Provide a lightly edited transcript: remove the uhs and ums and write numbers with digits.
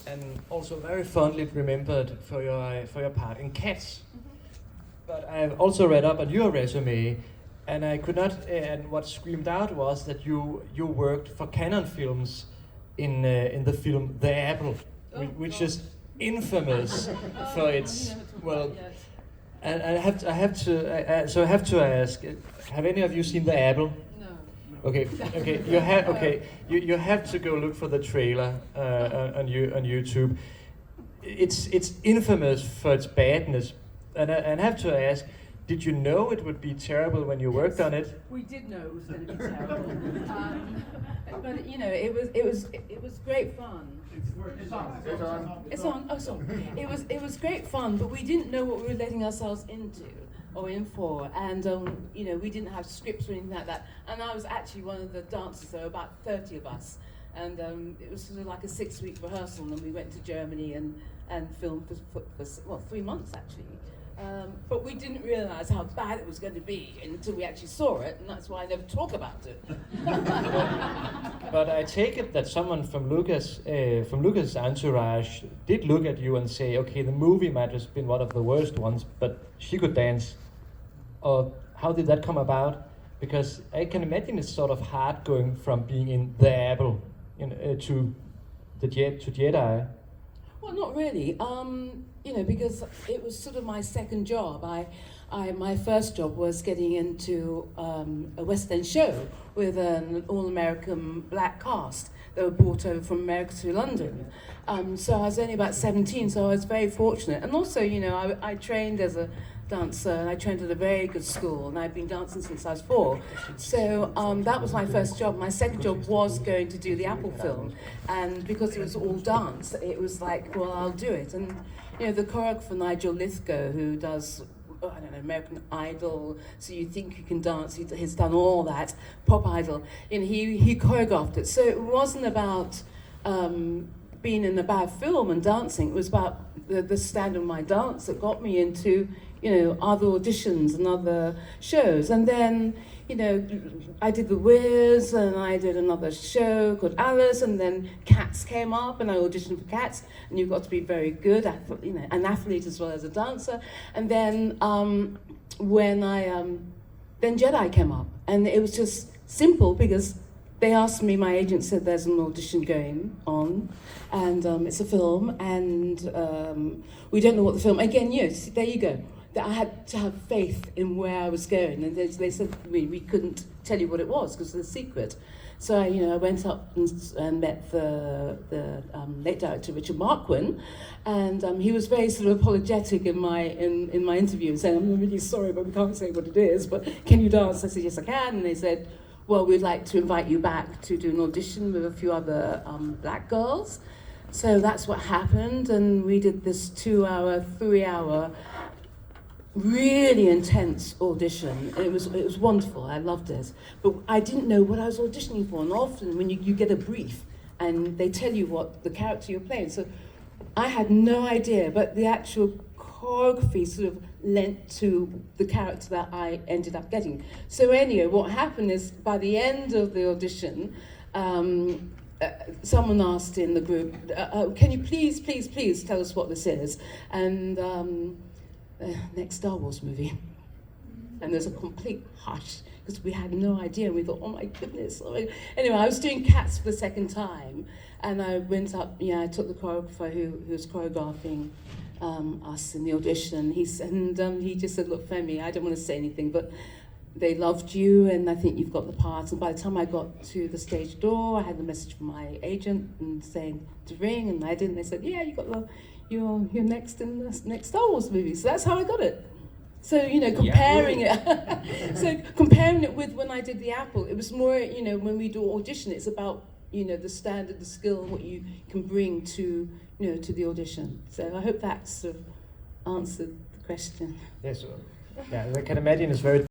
and also very fondly remembered for your part in Cats. But I've also read up on your resume, and I could not. And what screamed out was that you worked for Canon Films in the film The Apple, which is infamous for its well. And I have to ask: have any of you seen The Apple? Okay. You have to go look for the trailer on YouTube. It's infamous for its badness, and I have to ask: did you know it would be terrible when you worked on it? We did know it was going to be terrible, but you know, it was great fun. It's on. Oh, sorry. It was great fun, but we didn't know what we were letting ourselves into. Or in for, and you know, we didn't have scripts or anything like that. And I was actually one of the dancers. There were about 30 of us, and it was sort of like a 6-week rehearsal. And we went to Germany and filmed for 3 months actually. But we didn't realise how bad it was going to be until we actually saw it, and that's why I never talk about it. But I take it that someone from Lucas' entourage did look at you and say, okay, the movie might have been one of the worst ones, but she could dance. Or how did that come about? Because I can imagine it's sort of hard going from being in The Apple to Jedi. Well, not really. You know, because it was sort of my second job. My first job was getting into a West End show with an all-American black cast that were brought over from America to London. So I was only about 17, so I was very fortunate. And also, you know, I trained as a dancer, and I trained at a very good school, and I've been dancing since I was 4. So that was my first job. My second job was going to do the Apple film, and because it was all dance, it was like, well, I'll do it. And you know, the choreographer Nigel Lithgow, who does, I don't know, American Idol, So You Think You Can Dance, he's done all that, Pop Idol, and he choreographed it. So it wasn't about being in a bad film and dancing, it was about the standard of my dance that got me into, you know, other auditions and other shows. And then, you know, I did The Wiz, and I did another show called Alice, and then Cats came up, and I auditioned for Cats, and you've got to be very good, you know, an athlete as well as a dancer. And then then Jedi came up, and it was just simple because they asked me, my agent said there's an audition going on, and it's a film, and we don't know what the film, again, yes, there you go. That I had to have faith in where I was going, and they said we couldn't tell you what it was because it's a secret. So I went up and met the late director Richard Marquand, and he was very sort of apologetic in my interview, saying, "I'm really sorry, but we can't say what it is. But can you dance?" I said, "Yes, I can." And they said, "Well, we'd like to invite you back to do an audition with a few other black girls." So that's what happened, and we did this 2-hour, 3-hour. Really intense audition. It was wonderful. I loved it, but I didn't know what I was auditioning for. And often, when you get a brief and they tell you what the character you're playing, so I had no idea. But the actual choreography sort of lent to the character that I ended up getting. So anyway, what happened is by the end of the audition, someone asked in the group, "Can you please tell us what this is?" And next Star Wars movie. And there's a complete hush because we had no idea. We thought, oh my goodness. Anyway, I was doing Cats for the second time, and I went up, I took the choreographer who was choreographing us in the audition. He just said, "Look, Femi, I don't want to say anything, but they loved you, and I think you've got the part." And by the time I got to the stage door, I had the message from my agent and saying to ring, and I didn't. They said, "Yeah, you got you're next in the next Star Wars movie." So that's how I got it. So comparing it with when I did the Apple, it was more when we do audition, it's about the standard, the skill, and what you can bring to to the audition. So I hope that's sort of answered the question. Yes, yeah, I can imagine it's very